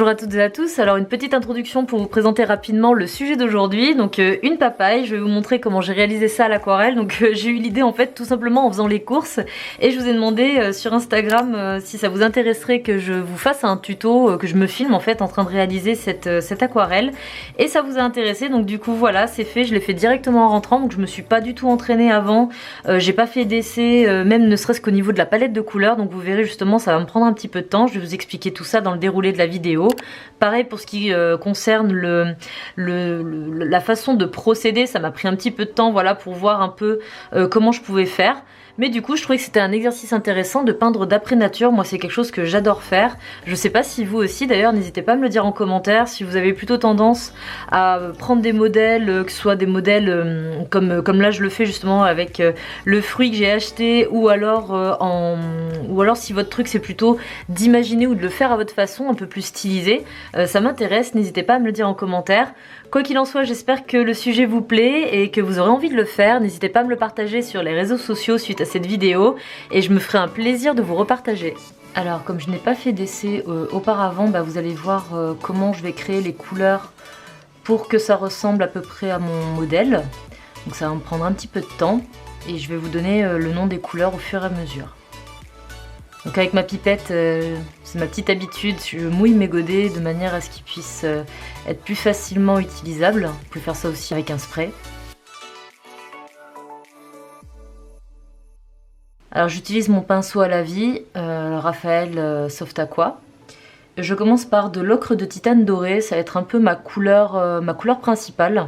Bonjour à toutes et à tous, alors une petite introduction pour vous présenter rapidement le sujet d'aujourd'hui. Donc une papaye, je vais vous montrer comment j'ai réalisé ça à l'aquarelle. Donc j'ai eu l'idée en fait tout simplement en faisant les courses et je vous ai demandé sur Instagram si ça vous intéresserait que je vous fasse un tuto, que je me filme en fait en train de réaliser cette aquarelle. Et ça vous a intéressé, donc du coup voilà, c'est fait, je l'ai fait directement en rentrant, donc je me suis pas du tout entraînée avant, j'ai pas fait d'essai, même ne serait-ce qu'au niveau de la palette de couleurs, donc vous verrez justement ça va me prendre un petit peu de temps, je vais vous expliquer tout ça dans le déroulé de la vidéo. Pareil pour ce qui concerne la façon de procéder, ça m'a pris un petit peu de temps voilà, pour voir un peu comment je pouvais faire. Mais du coup je trouvais que c'était un exercice intéressant de peindre d'après nature, moi c'est quelque chose que j'adore faire. Je sais pas si vous aussi d'ailleurs, n'hésitez pas à me le dire en commentaire, si vous avez plutôt tendance à prendre des modèles, que ce soit des modèles comme là je le fais justement avec le fruit que j'ai acheté, ou alors si votre truc c'est plutôt d'imaginer ou de le faire à votre façon, un peu plus stylisé, ça m'intéresse, n'hésitez pas à me le dire en commentaire. Quoi qu'il en soit, j'espère que le sujet vous plaît et que vous aurez envie de le faire. N'hésitez pas à me le partager sur les réseaux sociaux suite à cette vidéo et je me ferai un plaisir de vous repartager. Alors comme je n'ai pas fait d'essai auparavant, vous allez voir comment je vais créer les couleurs pour que ça ressemble à peu près à mon modèle. Donc ça va me prendre un petit peu de temps et je vais vous donner le nom des couleurs au fur et à mesure. Donc avec ma pipette, c'est ma petite habitude, je mouille mes godets de manière à ce qu'ils puissent être plus facilement utilisables. Vous pouvez faire ça aussi avec un spray. Alors j'utilise mon pinceau à la vie, le Raphaël Soft Aqua. Je commence par de l'ocre de titane doré, ça va être un peu ma couleur principale.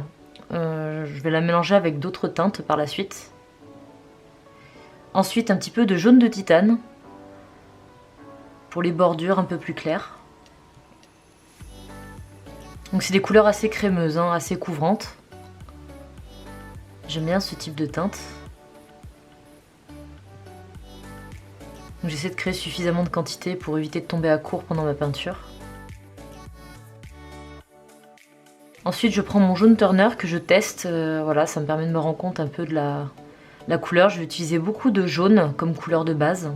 Je vais la mélanger avec d'autres teintes par la suite. Ensuite un petit peu de jaune de titane, pour les bordures un peu plus claires. Donc c'est des couleurs assez crémeuses, assez couvrantes. J'aime bien ce type de teinte. J'essaie de créer suffisamment de quantité pour éviter de tomber à court pendant ma peinture. Ensuite je prends mon jaune Turner que je teste, voilà, ça me permet de me rendre compte un peu de la couleur. Je vais utiliser beaucoup de jaune comme couleur de base.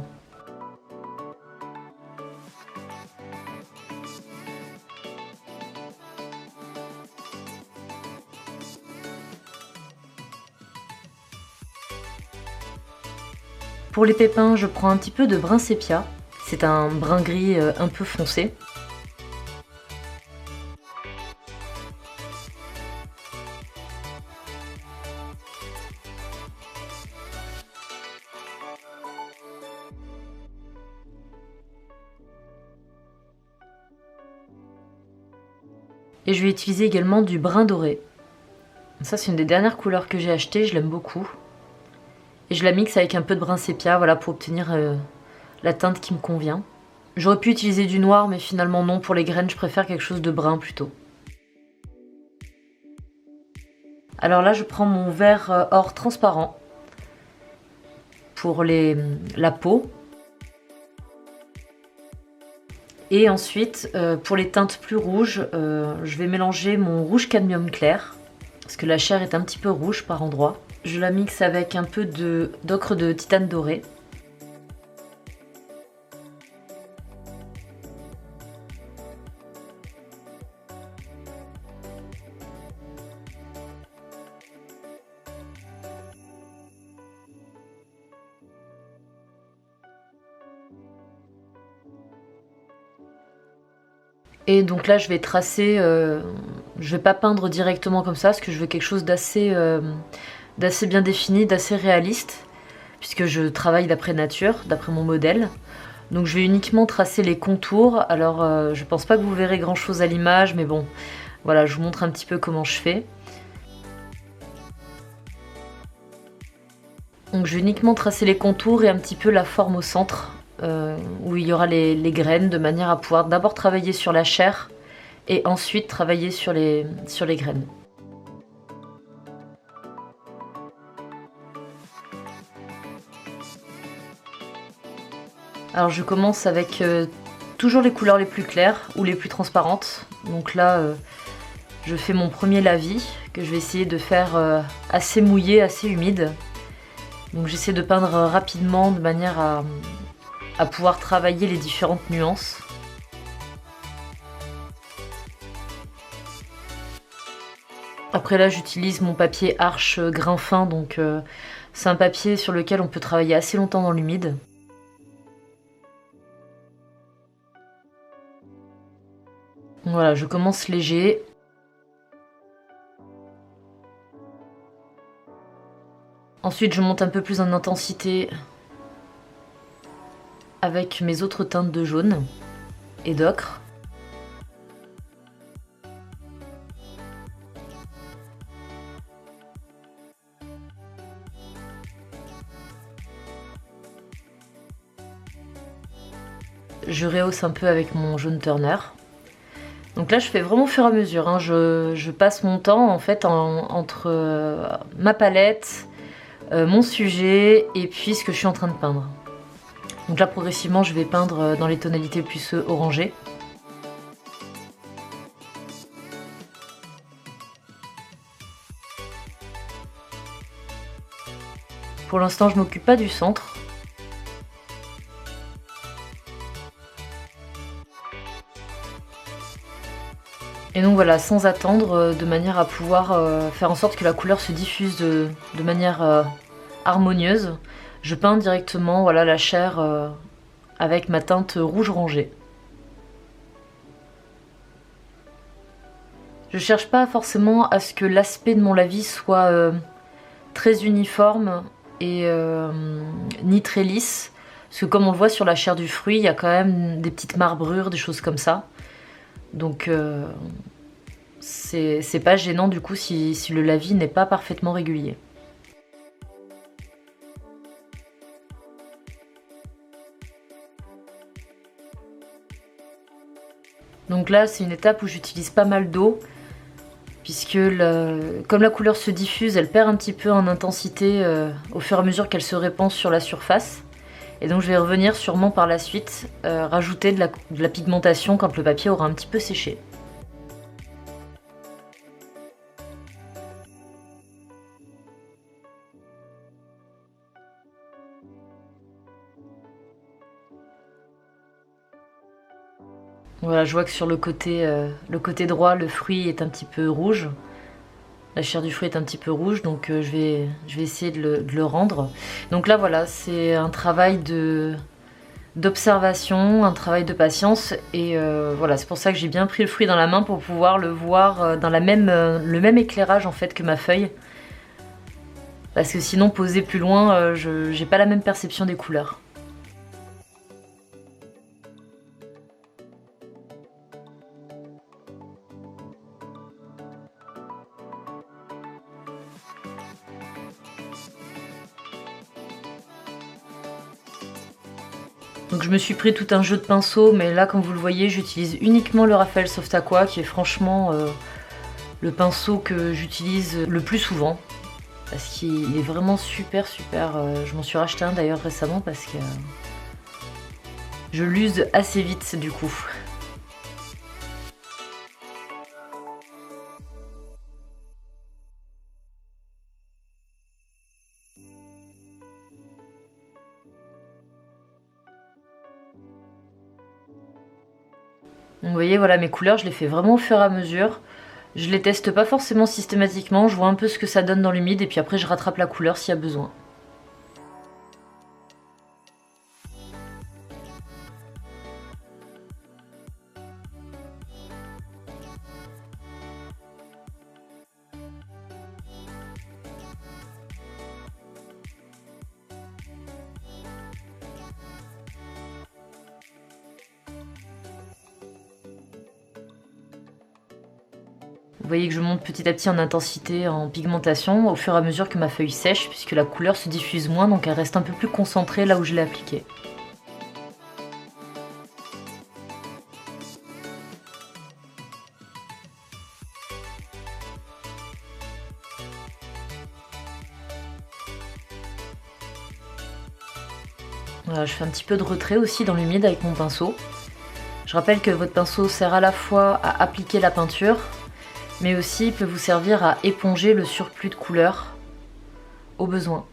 Pour les pépins, je prends un petit peu de brun sépia. C'est un brun gris un peu foncé. Et je vais utiliser également du brun doré. Ça c'est une des dernières couleurs que j'ai achetées, je l'aime beaucoup. Et je la mixe avec un peu de brun sépia, voilà, pour obtenir la teinte qui me convient. J'aurais pu utiliser du noir, mais finalement non, pour les graines, je préfère quelque chose de brun plutôt. Alors là, je prends mon vert or transparent pour la peau. Et ensuite, pour les teintes plus rouges, je vais mélanger mon rouge cadmium clair, parce que la chair est un petit peu rouge par endroits. Je la mixe avec un peu d'ocre de titane doré. Et donc là je vais tracer, je vais pas peindre directement comme ça parce que je veux quelque chose d'assez bien défini, d'assez réaliste, puisque je travaille d'après nature, d'après mon modèle. Donc je vais uniquement tracer les contours. Alors je pense pas que vous verrez grand chose à l'image, mais bon, voilà, je vous montre un petit peu comment je fais. Donc je vais uniquement tracer les contours et un petit peu la forme au centre, où il y aura les graines, de manière à pouvoir d'abord travailler sur la chair et ensuite travailler sur les graines. Alors je commence avec toujours les couleurs les plus claires ou les plus transparentes. Donc là je fais mon premier lavis que je vais essayer de faire assez mouillé, assez humide. Donc j'essaie de peindre rapidement de manière à pouvoir travailler les différentes nuances. Après là j'utilise mon papier Arche grain fin, donc c'est un papier sur lequel on peut travailler assez longtemps dans l'humide. Voilà, je commence léger. Ensuite je monte un peu plus en intensité avec mes autres teintes de jaune et d'ocre. Je rehausse un peu avec mon jaune Turner. Donc là je fais vraiment au fur et à mesure, hein. Je passe mon temps en fait entre ma palette, mon sujet et puis ce que je suis en train de peindre. Donc là progressivement je vais peindre dans les tonalités plus orangées. Pour l'instant je m'occupe pas du centre. Et donc voilà, sans attendre, de manière à pouvoir faire en sorte que la couleur se diffuse de manière harmonieuse, je peins directement voilà, la chair avec ma teinte rouge orangé. Je cherche pas forcément à ce que l'aspect de mon lavis soit très uniforme et ni très lisse, parce que comme on le voit sur la chair du fruit, il y a quand même des petites marbrures, des choses comme ça. Donc c'est pas gênant du coup si le lavis n'est pas parfaitement régulier. Donc là c'est une étape où j'utilise pas mal d'eau, puisque comme la couleur se diffuse, elle perd un petit peu en intensité au fur et à mesure qu'elle se répand sur la surface. Et donc je vais revenir sûrement par la suite rajouter de la pigmentation quand le papier aura un petit peu séché. Voilà, je vois que sur le côté droit, le fruit est un petit peu rouge. La chair du fruit est un petit peu rouge, donc je vais essayer de le rendre. Donc là, voilà, c'est un travail d'observation, un travail de patience. Et voilà, c'est pour ça que j'ai bien pris le fruit dans la main pour pouvoir le voir dans le même éclairage en fait que ma feuille. Parce que sinon, posé plus loin, j'ai pas la même perception des couleurs. Donc je me suis pris tout un jeu de pinceaux, mais là comme vous le voyez j'utilise uniquement le Raphael Soft Aqua qui est franchement le pinceau que j'utilise le plus souvent. Parce qu'il est vraiment super. Je m'en suis racheté un d'ailleurs récemment parce que je l'use assez vite du coup. Donc vous voyez, voilà, mes couleurs, je les fais vraiment au fur et à mesure. Je les teste pas forcément systématiquement, je vois un peu ce que ça donne dans l'humide et puis après je rattrape la couleur s'il y a besoin. Vous voyez que je monte petit à petit en intensité, en pigmentation, au fur et à mesure que ma feuille sèche, puisque la couleur se diffuse moins, donc elle reste un peu plus concentrée là où je l'ai appliquée. Voilà, je fais un petit peu de retrait aussi dans l'humide avec mon pinceau. Je rappelle que votre pinceau sert à la fois à appliquer la peinture, mais aussi peut vous servir à éponger le surplus de couleur au besoin.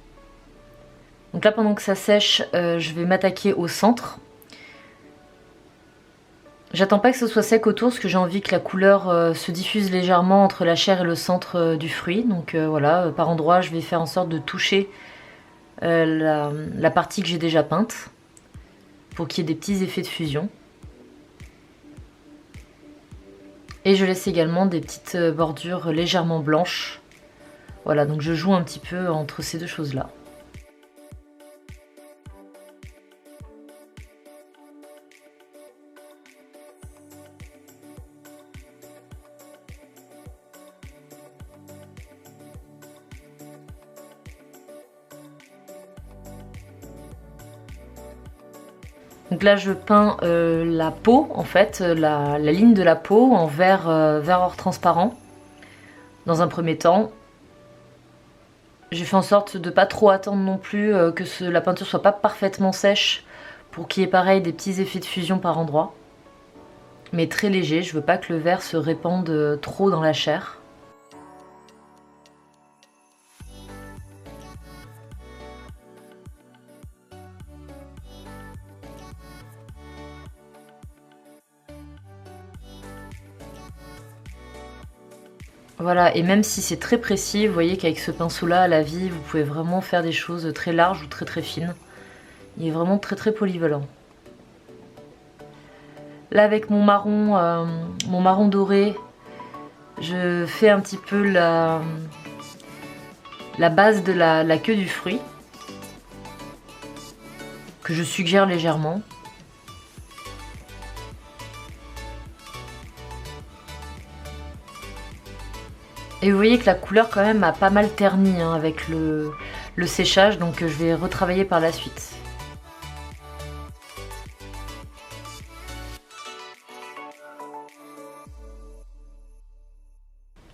Donc là, pendant que ça sèche, je vais m'attaquer au centre. J'attends pas que ce soit sec autour parce que j'ai envie que la couleur se diffuse légèrement entre la chair et le centre du fruit. Donc voilà, par endroits, je vais faire en sorte de toucher la partie que j'ai déjà peinte pour qu'il y ait des petits effets de fusion. Et je laisse également des petites bordures légèrement blanches. Voilà, donc je joue un petit peu entre ces deux choses-là. Donc là je peins la peau en fait, la ligne de la peau en vert, vert or transparent dans un premier temps. J'ai fait en sorte de pas trop attendre non plus que la peinture soit pas parfaitement sèche pour qu'il y ait pareil des petits effets de fusion par endroits. Mais très léger, je veux pas que le vert se répande trop dans la chair. Voilà, et même si c'est très précis, vous voyez qu'avec ce pinceau-là, à la vie, vous pouvez vraiment faire des choses très larges ou très fines. Il est vraiment très polyvalent. Là, avec mon marron doré, je fais un petit peu la base de la queue du fruit, que je suggère légèrement. Et vous voyez que la couleur quand même a pas mal terni hein, avec le séchage, donc je vais retravailler par la suite.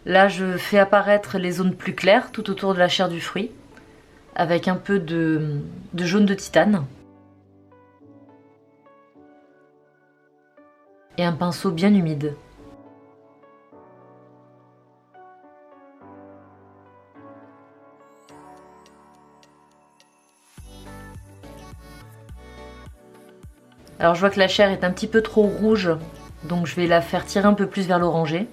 Là, je fais apparaître les zones plus claires tout autour de la chair du fruit, avec un peu de jaune de titane. Et un pinceau bien humide. Alors je vois que la chair est un petit peu trop rouge, donc je vais la faire tirer un peu plus vers l'orangé.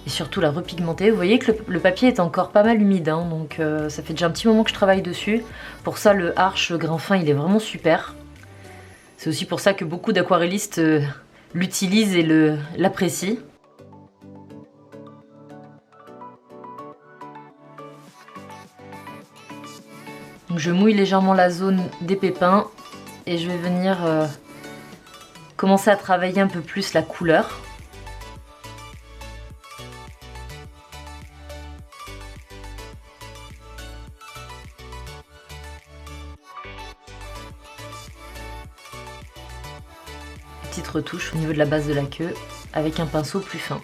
Et surtout la repigmenter. Vous voyez que le papier est encore pas mal humide, hein, donc ça fait déjà un petit moment que je travaille dessus. Pour ça, le Arches grain fin, il est vraiment super. C'est aussi pour ça que beaucoup d'aquarellistes l'utilisent et l'apprécient. Donc je mouille légèrement la zone des pépins et je vais venir commencer à travailler un peu plus la couleur. Petite retouche au niveau de la base de la queue avec un pinceau plus fin.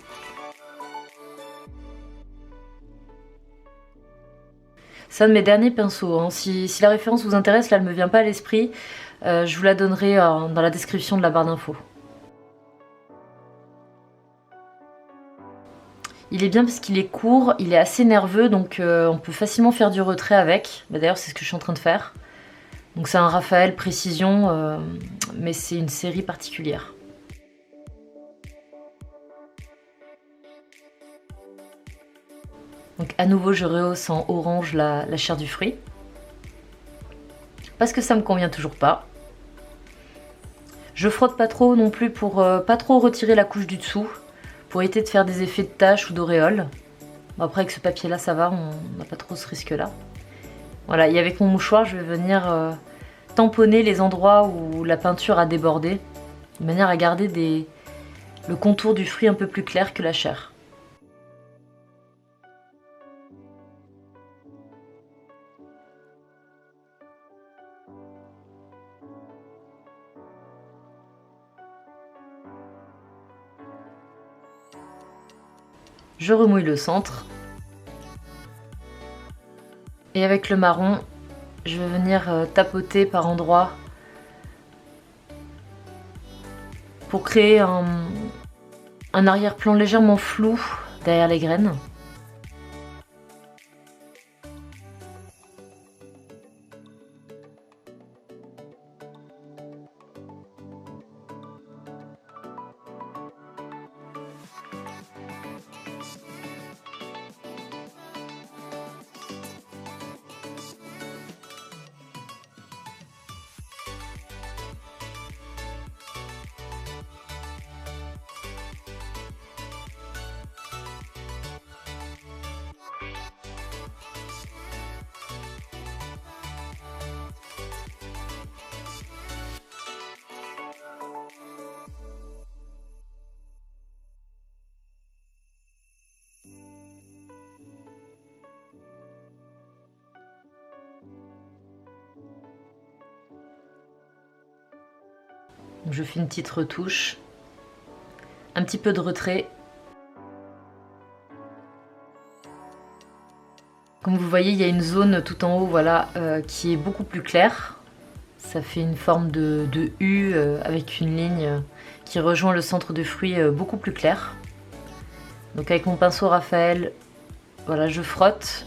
C'est un de mes derniers pinceaux. Hein. Si la référence vous intéresse, là elle ne me vient pas à l'esprit, je vous la donnerai dans la description de la barre d'infos. Il est bien parce qu'il est court, il est assez nerveux, donc on peut facilement faire du retrait avec. Bah, d'ailleurs c'est ce que je suis en train de faire. Donc c'est un Raphaël Précision, mais c'est une série particulière. Donc à nouveau je rehausse en orange la chair du fruit. Parce que ça me convient toujours pas. Je frotte pas trop non plus pour pas trop retirer la couche du dessous. Pour éviter de faire des effets de taches ou d'auréoles. Bon, après avec ce papier là ça va, on n'a pas trop ce risque là. Voilà, et avec mon mouchoir je vais venir tamponner les endroits où la peinture a débordé. De manière à garder le contour du fruit un peu plus clair que la chair. Je remouille le centre. Et avec le marron, je vais venir tapoter par endroits pour créer un arrière-plan légèrement flou derrière les graines. Donc je fais une petite retouche, un petit peu de retrait. Comme vous voyez, il y a une zone tout en haut, voilà, qui est beaucoup plus claire. Ça fait une forme de U avec une ligne qui rejoint le centre de fruit beaucoup plus clair. Donc avec mon pinceau Raphaël, voilà, je frotte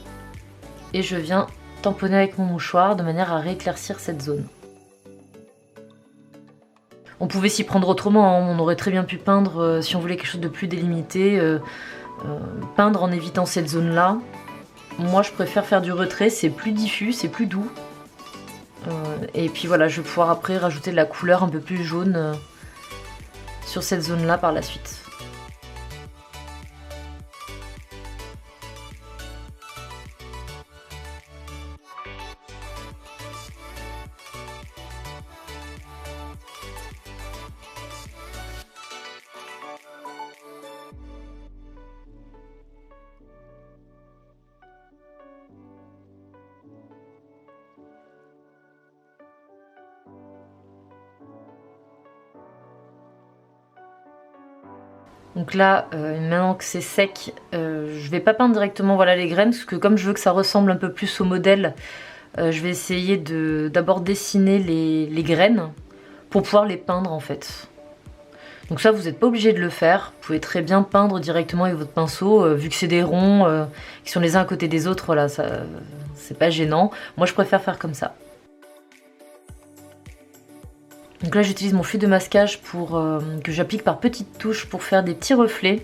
et je viens tamponner avec mon mouchoir de manière à rééclaircir cette zone. On pouvait s'y prendre autrement, hein. On aurait très bien pu peindre, si on voulait quelque chose de plus délimité, peindre en évitant cette zone-là. Moi je préfère faire du retrait, c'est plus diffus, c'est plus doux. Et puis voilà, je vais pouvoir après rajouter de la couleur un peu plus jaune sur cette zone-là par la suite. Donc là, maintenant que c'est sec, je vais pas peindre directement voilà, les graines, parce que comme je veux que ça ressemble un peu plus au modèle, je vais essayer d'abord dessiner les graines pour pouvoir les peindre en fait. Donc ça, vous n'êtes pas obligé de le faire, vous pouvez très bien peindre directement avec votre pinceau, vu que c'est des ronds qui sont les uns à côté des autres, voilà, c'est pas gênant. Moi je préfère faire comme ça. Donc là j'utilise mon fluide de masquage que j'applique par petites touches pour faire des petits reflets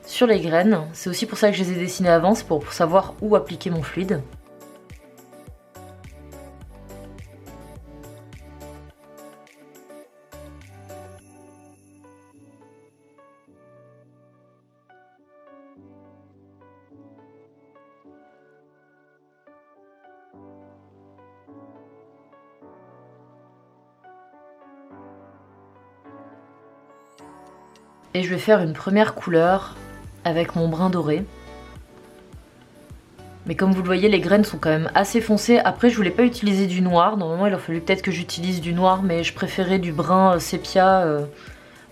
sur les graines. C'est aussi pour ça que je les ai dessinées avant, c'est pour savoir où appliquer mon fluide. Et je vais faire une première couleur avec mon brun doré. Mais comme vous le voyez, les graines sont quand même assez foncées. Après, je voulais pas utiliser du noir. Normalement, il aurait fallu peut-être que j'utilise du noir, mais je préférais du brun sépia.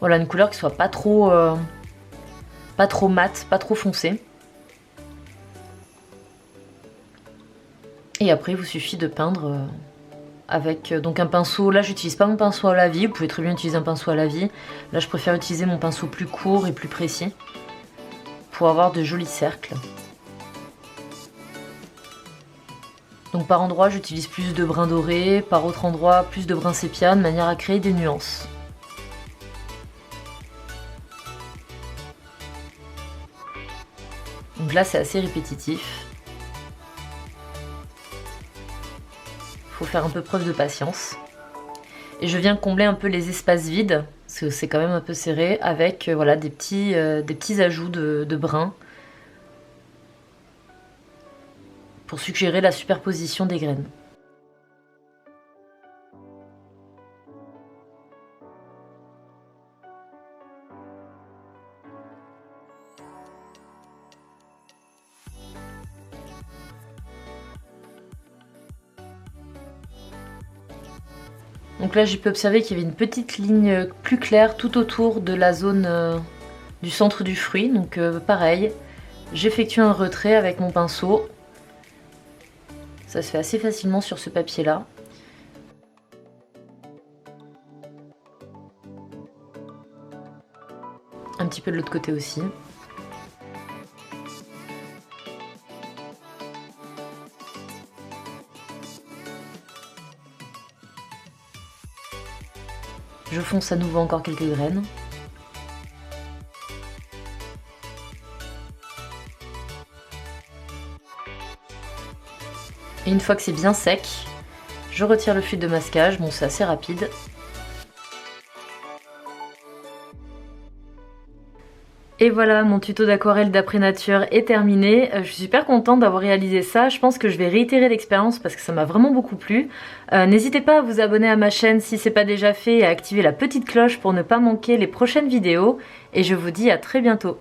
Voilà, une couleur qui soit pas trop mat, pas trop foncée. Et après, il vous suffit de peindre avec donc un pinceau. Là, j'utilise pas mon pinceau à la vie. Vous pouvez très bien utiliser un pinceau à la vie. Là, je préfère utiliser mon pinceau plus court et plus précis pour avoir de jolis cercles. Donc par endroit, j'utilise plus de brun doré, par autre endroit, plus de brun sépia, de manière à créer des nuances. Donc là, c'est assez répétitif. Faut faire un peu preuve de patience. Et je viens combler un peu les espaces vides, parce que c'est quand même un peu serré, avec voilà, des petits ajouts de brun pour suggérer la superposition des graines. Donc là j'ai pu observer qu'il y avait une petite ligne plus claire tout autour de la zone du centre du fruit. Donc pareil, j'effectue un retrait avec mon pinceau. Ça se fait assez facilement sur ce papier là. Un petit peu de l'autre côté aussi. Je fonce à nouveau encore quelques graines. Et une fois que c'est bien sec, je retire le fluide de masquage. Bon, c'est assez rapide. Et voilà, mon tuto d'aquarelle d'après nature est terminé. Je suis super contente d'avoir réalisé ça. Je pense que je vais réitérer l'expérience parce que ça m'a vraiment beaucoup plu. N'hésitez pas à vous abonner à ma chaîne si c'est pas déjà fait et à activer la petite cloche pour ne pas manquer les prochaines vidéos. Et je vous dis à très bientôt.